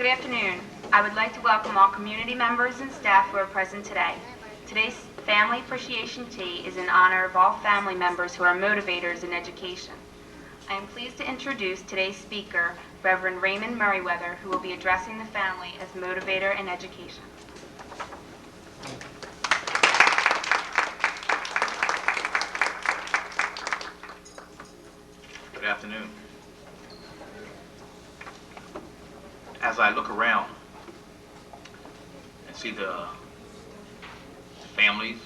Good afternoon. I would like to welcome all community members and staff who are present today. Today's Family Appreciation Tea is in honor of all family members who are motivators in education. I am pleased to introduce today's speaker, Reverend Raymond Merriweather, who will be addressing the family as motivator in education. Good afternoon. As I look around and see the families,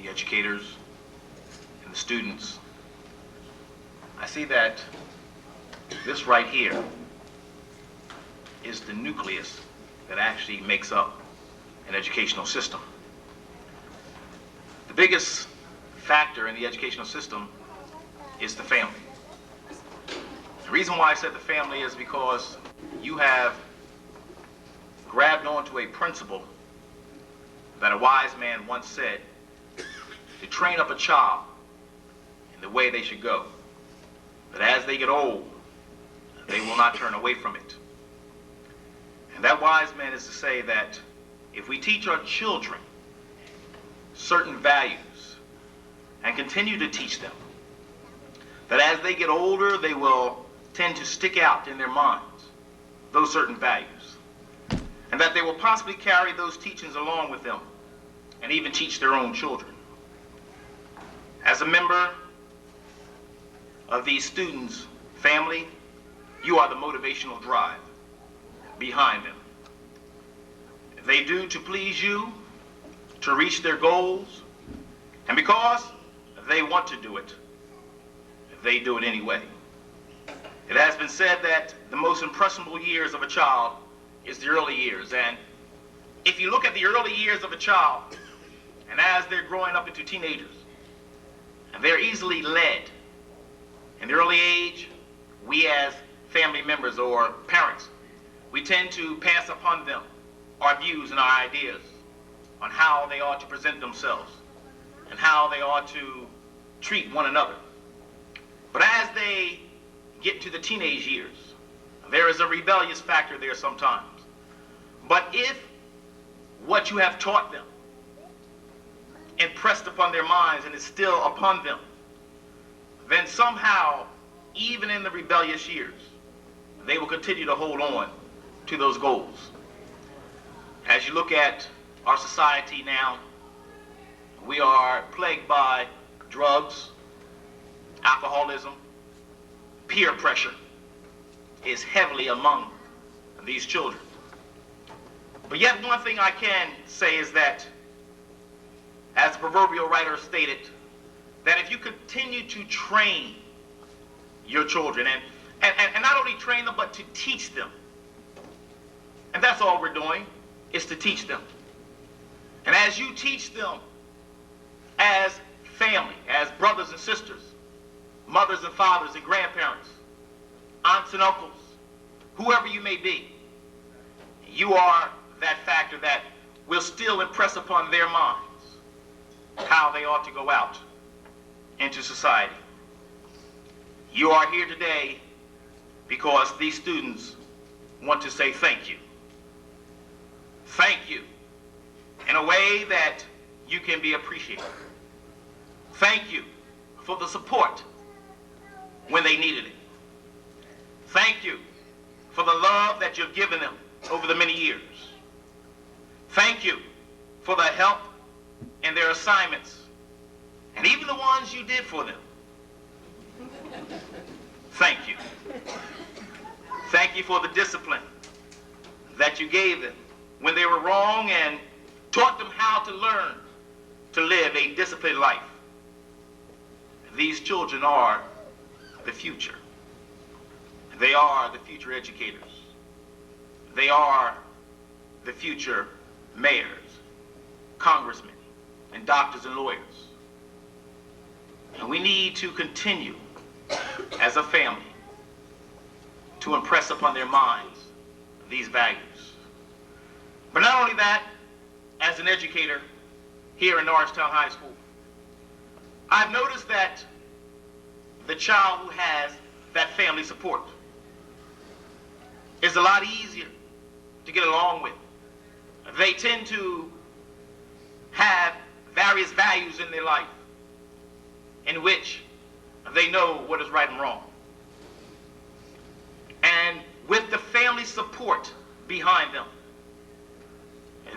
the educators, and the students, I see that this right here is the nucleus that actually makes up an educational system. The biggest factor in the educational system is the family. The reason why I said the family is because you have grabbed onto a principle that a wise man once said: to train up a child in the way they should go, but as they get old, they will not turn away from it. And that wise man is to say that if we teach our children certain values and continue to teach them, that as they get older, they will tend to stick out in their minds those certain values, and that they will possibly carry those teachings along with them and even teach their own children. As a member of these students' family, you are the motivational drive behind them. They do to please you, to reach their goals, and because they want to do it, they do it anyway. It has been said that the most impressionable years of a child is the early years. And if you look at the early years of a child, and as they're growing up into teenagers, and they're easily led. In the early age, we as family members or parents, we tend to pass upon them our views and our ideas on how they ought to present themselves and how they ought to treat one another. But as they get to the teenage years, there is a rebellious factor there sometimes. But if what you have taught them, impressed upon their minds and is still upon them, then somehow, even in the rebellious years, they will continue to hold on to those goals. As you look at our society now, we are plagued by drugs, alcoholism, peer pressure is heavily among these children. But yet one thing I can say is that, as the proverbial writer stated, that if you continue to train your children, and not only train them, but to teach them, and that's all we're doing, is to teach them. And as you teach them as family, as brothers and sisters, mothers and fathers and grandparents, aunts and uncles, whoever you may be, you are that factor that will still impress upon their minds how they ought to go out into society. You are here today because these students want to say thank you. Thank you in a way that you can be appreciated. Thank you for the support when they needed it. Thank you for the love that you've given them over the many years. Thank you for the help in their assignments, and even the ones you did for them. Thank you. Thank you for the discipline that you gave them when they were wrong and taught them how to learn to live a disciplined life. These children are the future. They are the future educators. They are the future mayors, congressmen, and doctors and lawyers. And we need to continue as a family to impress upon their minds these values. But not only that, as an educator here in Norristown High School, I've noticed that the child who has that family support is a lot easier to get along with. They tend to have various values in their life in which they know what is right and wrong. And with the family support behind them,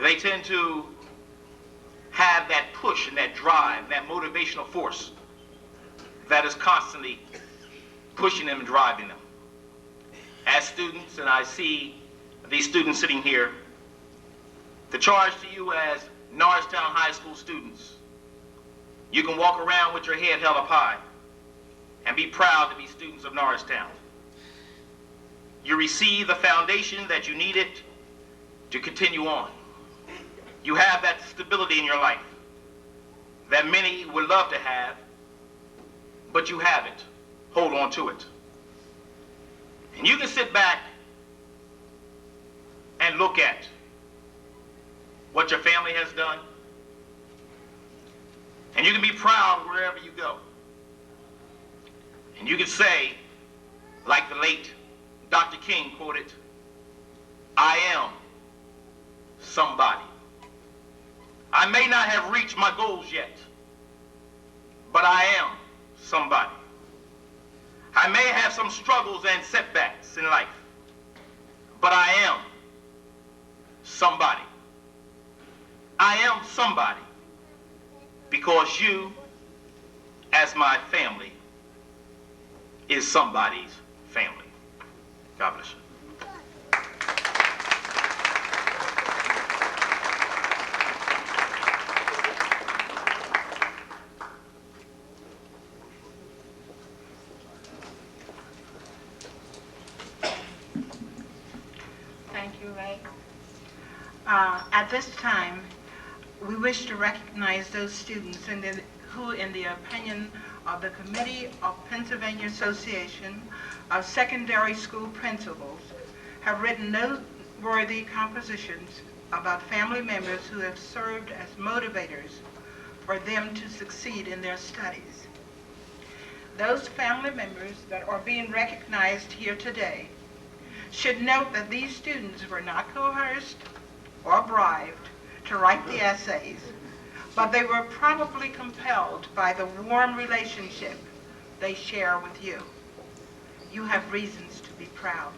they tend to have that push and that drive, that motivational force that is constantly pushing them and driving them. As students, and I see these students sitting here, the charge to you as Norristown High School students, you can walk around with your head held up high and be proud to be students of Norristown. You receive the foundation that you needed to continue on. You have that stability in your life that many would love to have, but you have it. Hold on to it. And you can sit back and look at what your family has done, and you can be proud wherever you go. And you can say, like the late Dr. King quoted, I am somebody. I may not have reached my goals yet, but I am somebody. I may have some struggles and setbacks in life, but I am somebody. I am somebody because you, as my family, is somebody's family. God bless you. Thank you, Ray. At this time, we wish to recognize those students who, in the opinion of the Committee of Pennsylvania Association of Secondary School Principals, have written noteworthy compositions about family members who have served as motivators for them to succeed in their studies. Those family members that are being recognized here today should note that these students were not coerced or bribed to write the essays, but they were probably compelled by the warm relationship they share with you. You have reasons to be proud.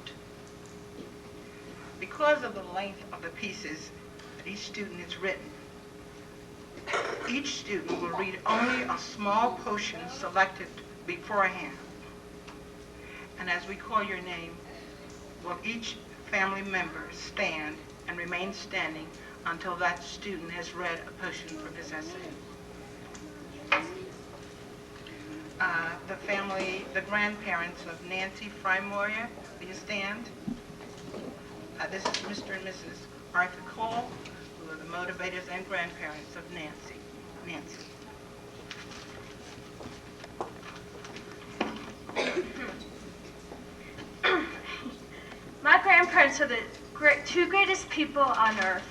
Because of the length of the pieces that each student has written, each student will read only a small portion selected beforehand. And as we call your name, will each family member stand and remain standing until that student has read a portion from his essay. The grandparents of Nancy Frymoyer, will you stand? This is Mr. and Mrs. Arthur Cole, who are the motivators and grandparents of Nancy. Nancy. My grandparents are the two greatest people on earth.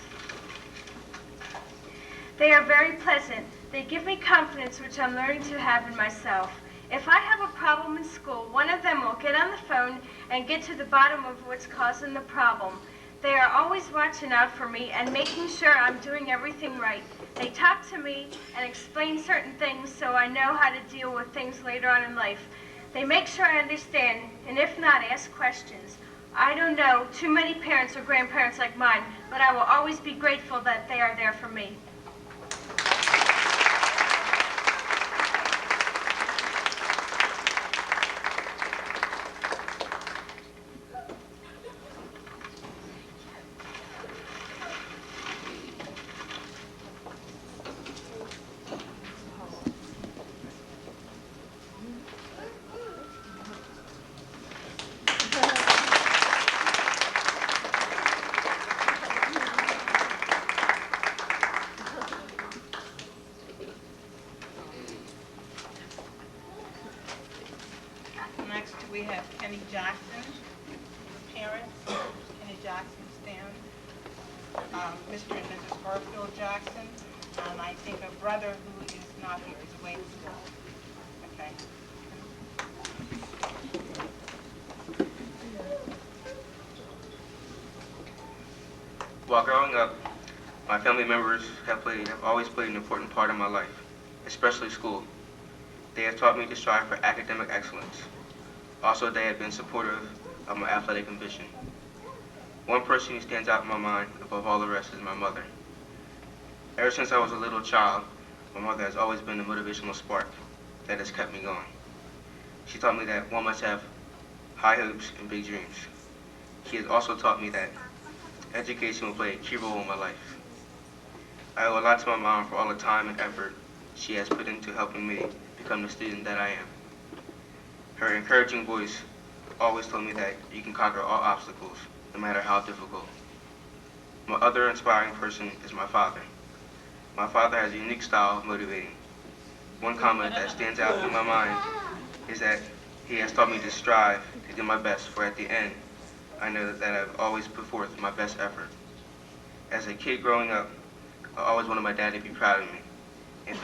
They are very pleasant. They give me confidence, which I'm learning to have in myself. If I have a problem in school, one of them will get on the phone and get to the bottom of what's causing the problem. They are always watching out for me and making sure I'm doing everything right. They talk to me and explain certain things so I know how to deal with things later on in life. They make sure I understand, and if not, ask questions. I don't know too many parents or grandparents like mine, but I will always be grateful that they are there for me. Next, we have Kenny Jackson, parents. Kenny Jackson stand. Mr. and Mrs. Garfield Jackson, and I think a brother who is not here, is away at school. Okay. While growing up, my family members have always played an important part in my life, especially school. They have taught me to strive for academic excellence. Also, they have been supportive of my athletic ambition. One person who stands out in my mind above all the rest is my mother. Ever since I was a little child, my mother has always been the motivational spark that has kept me going. She taught me that one must have high hopes and big dreams. She has also taught me that education will play a key role in my life. I owe a lot to my mom for all the time and effort she has put into helping me become the student that I am. Her encouraging voice always told me that you can conquer all obstacles, no matter how difficult. My other inspiring person is my father. My father has a unique style of motivating. One comment that stands out in my mind is that he has taught me to strive to do my best, for at the end, I know that I've always put forth my best effort. As a kid growing up, I always wanted my dad to be proud of me, and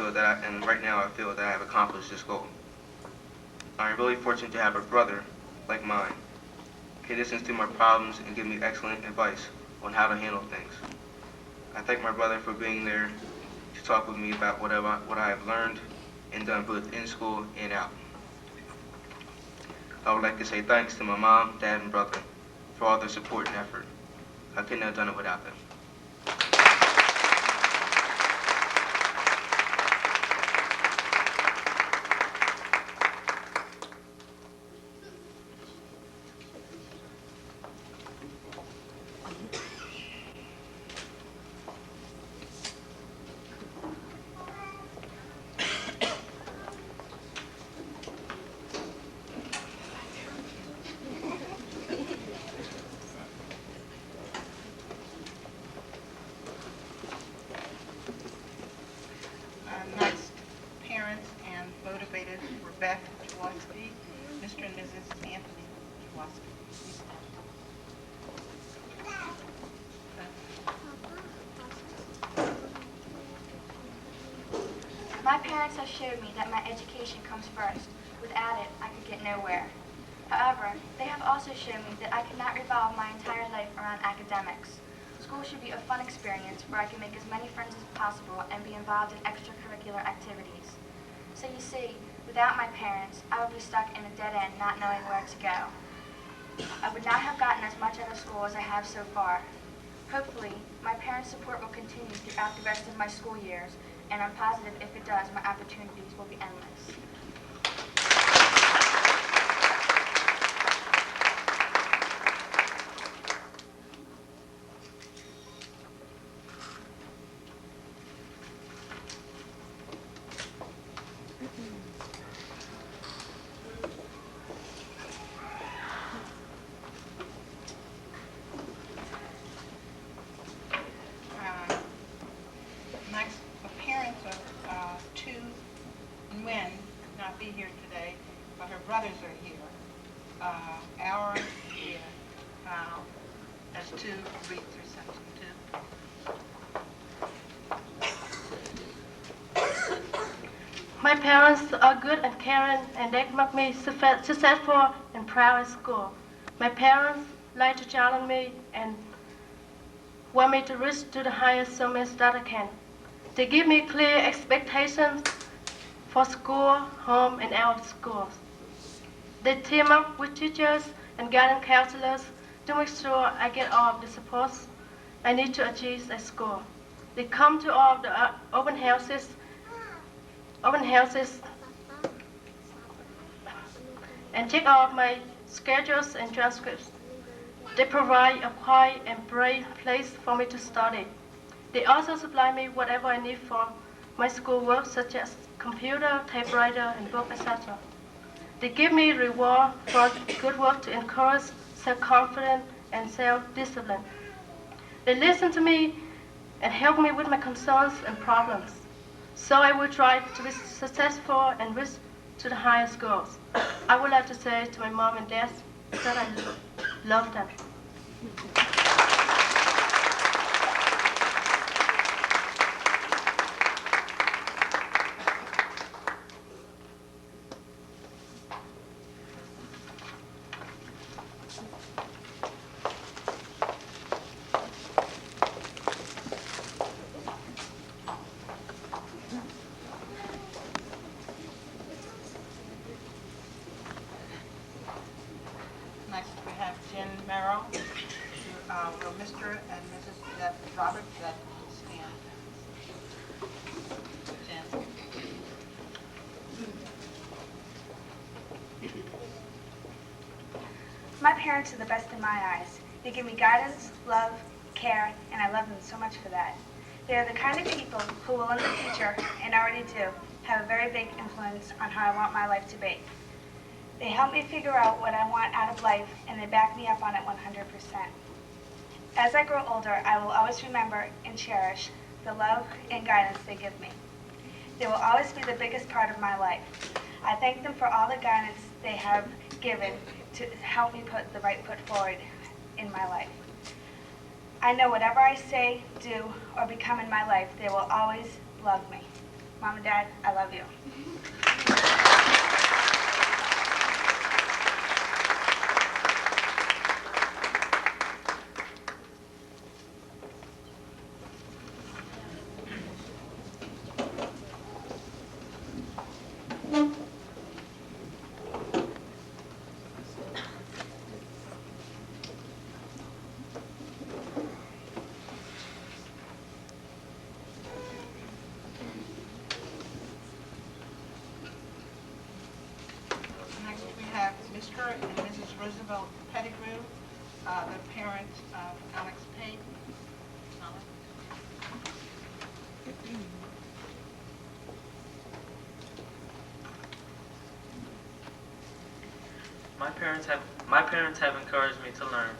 right now I feel that I have accomplished this goal. I'm really fortunate to have a brother like mine. He listens to my problems and gives me excellent advice on how to handle things. I thank my brother for being there to talk with me about what I have learned and done both in school and out. I would like to say thanks to my mom, dad, and brother for all their support and effort. I couldn't have done it without them. Next, parents and motivators, Rebecca Jaworski, Mr. and Mrs. Anthony Jaworski. Please stand. My parents have showed me that my education comes first. Without it, I could get nowhere. However, they have also shown me that I cannot revolve my entire life around academics. School should be a fun experience where I can make as many friends as possible and be involved in extracurricular activities. So you see, without my parents, I would be stuck in a dead end not knowing where to go. I would not have gotten as much out of school as I have so far. Hopefully, my parents' support will continue throughout the rest of my school years, and I'm positive if it does, my opportunities will be endless. Next, the parents of two men could not be here today, but her brothers are here. Our here as to read through section 2. My parents are good and caring, and they make me successful and proud at school. My parents like to challenge me and want me to reach to the highest summits that I can. They give me clear expectations for school, home, and out of school. They team up with teachers and guidance counselors to make sure I get all of the support I need to achieve at school. They come to all of the open houses, and check out my schedules and transcripts. They provide a quiet and brave place for me to study. They also supply me whatever I need for my schoolwork, such as computer, typewriter, and book, etc. They give me reward for good work to encourage self-confidence and self-discipline. They listen to me and help me with my concerns and problems. So I will try to be successful and reach to the highest goals. I would like to say to my mom and dad that I love them. Merrill. Will Mr. and Mrs. Robert stand? Stand. My parents are the best in my eyes. They give me guidance, love, care, and I love them so much for that. They are the kind of people who will in the future, and already do, have a very big influence on how I want my life to be. They help me figure out what I want out of life, and they back me up on it 100%. As I grow older, I will always remember and cherish the love and guidance they give me. They will always be the biggest part of my life. I thank them for all the guidance they have given to help me put the right foot forward in my life. I know whatever I say, do, or become in my life, they will always love me. Mom and Dad, I love you. Next we have Mr. and Mrs. Roosevelt Pettigrew, the parents of Alex Pate. My parents have encouraged me to learn.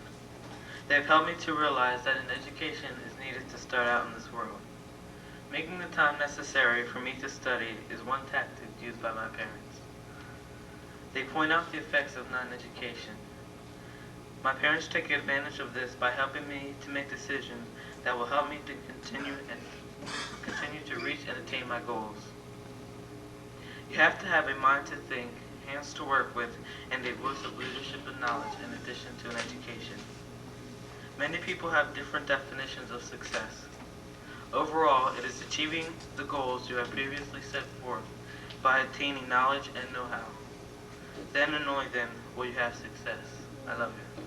They have helped me to realize that an education is needed to start out in this world. Making the time necessary for me to study is one tactic used by my parents. They point out the effects of non-education. My parents take advantage of this by helping me to make decisions that will help me to continue to reach and attain my goals. You have to have a mind to think, hands to work with, and a voice of leadership and knowledge in addition to an education. Many people have different definitions of success. Overall, it is achieving the goals you have previously set forth by attaining knowledge and know-how. Then and only then will you have success. I love you.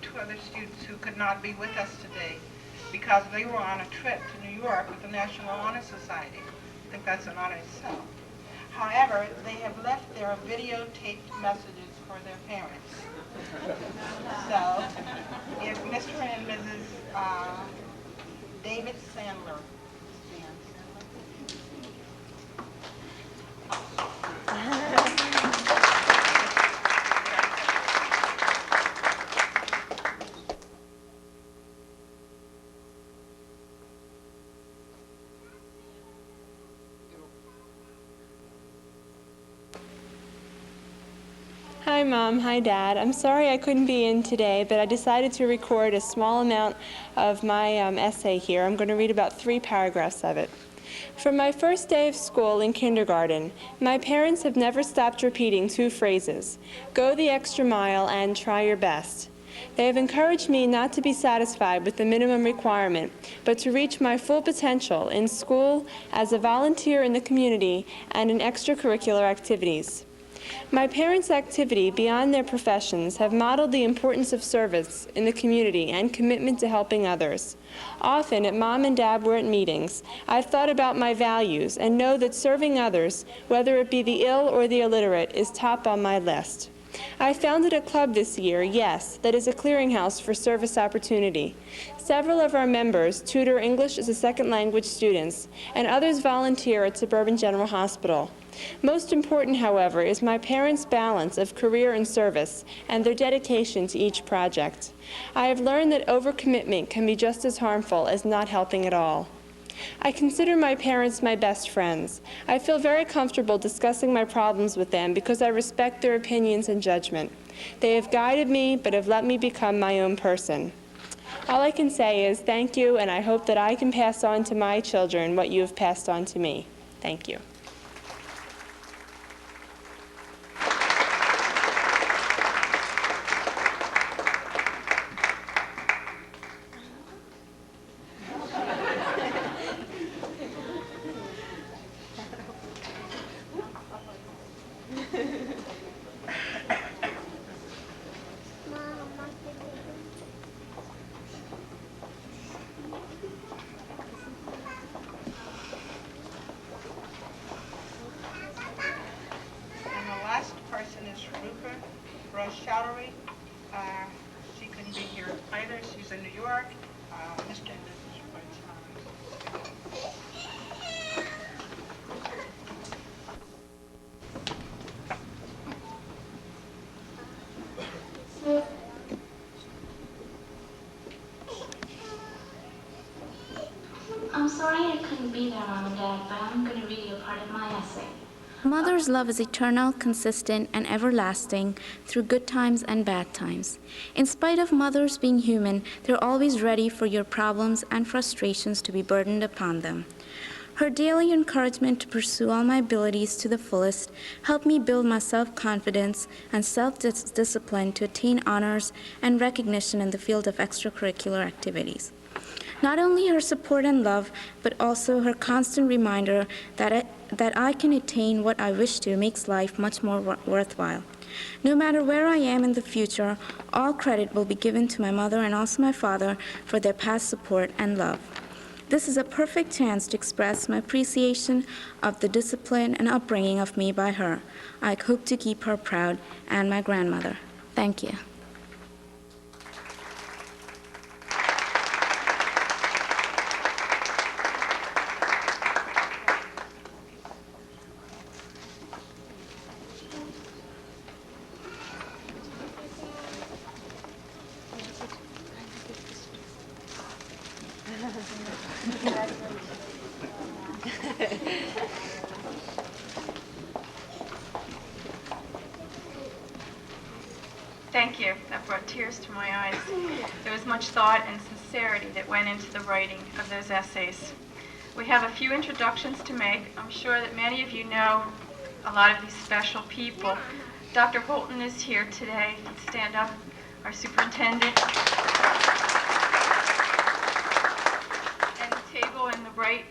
Two other students who could not be with us today because they were on a trip to New York with the National Honor Society. I think that's an honor itself. However, they have left their videotaped messages for their parents. So, if Mr. and Mrs. David Sandler. Hi Mom, hi Dad. I'm sorry I couldn't be in today, but I decided to record a small amount of my essay here. I'm going to read about 3 paragraphs of it. From my first day of school in kindergarten, my parents have never stopped repeating 2 phrases: go the extra mile and try your best. They have encouraged me not to be satisfied with the minimum requirement, but to reach my full potential in school, as a volunteer in the community, and in extracurricular activities. My parents' activity beyond their professions have modeled the importance of service in the community and commitment to helping others. Often, at Mom and Dad were at meetings, I've thought about my values and know that serving others, whether it be the ill or the illiterate, is top on my list. I founded a club this year, yes, that is a clearinghouse for service opportunity. Several of our members tutor English as a second language students, and others volunteer at Suburban General Hospital. Most important, however, is my parents' balance of career and service and their dedication to each project. I have learned that overcommitment can be just as harmful as not helping at all. I consider my parents my best friends. I feel very comfortable discussing my problems with them because I respect their opinions and judgment. They have guided me, but have let me become my own person. All I can say is thank you, and I hope that I can pass on to my children what you have passed on to me. Thank you. And the last person is Ruka Roshalawi. She couldn't be here either. She's in New York. Mr. and Mrs. Roshalawi. I'm sorry I couldn't be there, Mom and Dad, but I'm going to read you a part of my essay. A mother's love is eternal, consistent, and everlasting through good times and bad times. In spite of mothers being human, they're always ready for your problems and frustrations to be burdened upon them. Her daily encouragement to pursue all my abilities to the fullest helped me build my self-confidence and self-discipline to attain honors and recognition in the field of extracurricular activities. Not only her support and love, but also her constant reminder that I can attain what I wish to makes life much more worthwhile. No matter where I am in the future, all credit will be given to my mother and also my father for their past support and love. This is a perfect chance to express my appreciation of the discipline and upbringing of me by her. I hope to keep her proud, and my grandmother. Thank you. Thank you. That brought tears to my eyes. There was much thought and sincerity that went into the writing of those essays. We have a few introductions to make. I'm sure that many of you know a lot of these special people. Dr. Holton is here today. Let's stand up. Our superintendent. And the table in the right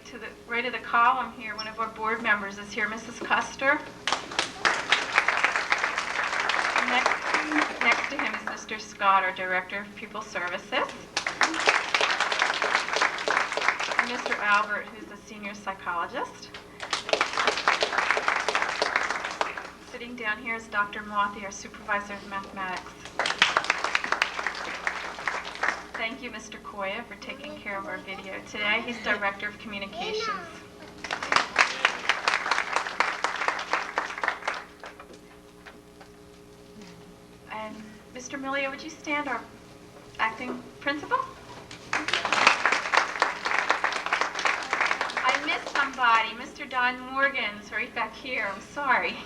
of the column here, one of our board members is here, Mrs. Custer. Next to him is Mr. Scott, our Director of Pupil Services. And Mr. Albert, who's the Senior Psychologist. Sitting down here is Dr. Mothi, our Supervisor of Mathematics. Thank you, Mr. Koya, for taking care of our video today. He's Director of Communications. And Mr. Millia, would you stand, our acting principal? I missed somebody. Mr. Don Morgan's right back here. I'm sorry.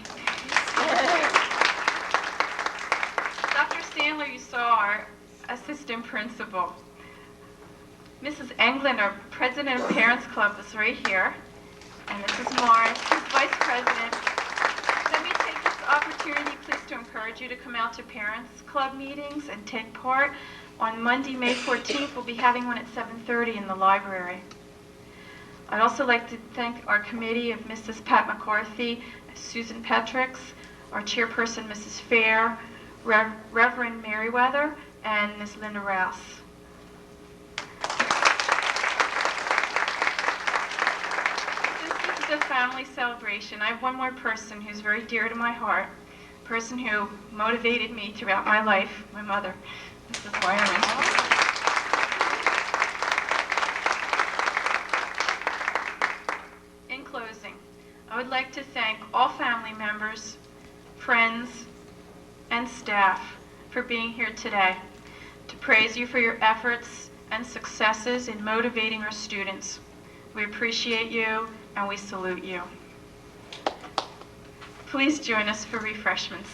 Dr. Sandler, you saw our assistant principal. Mrs. Englund, our president of Parents Club, is right here. And Mrs. Morris, who's vice president. Let me take this opportunity, please, to encourage you to come out to Parents Club meetings and take part. On Monday, May 14th, we'll be having one at 7:30 in the library. I'd also like to thank our committee of Mrs. Pat McCarthy, Susan Petrix, our chairperson, Mrs. Fair, Reverend Merriweather, and Ms. Linda Rouse. This is a family celebration. I have one more person who's very dear to my heart, a person who motivated me throughout my life, my mother, Mrs. Wyman. In closing, I would like to thank all family members, friends, and staff for being here today, to praise you for your efforts and successes in motivating our students, We appreciate you and we salute you. Please join us for refreshments.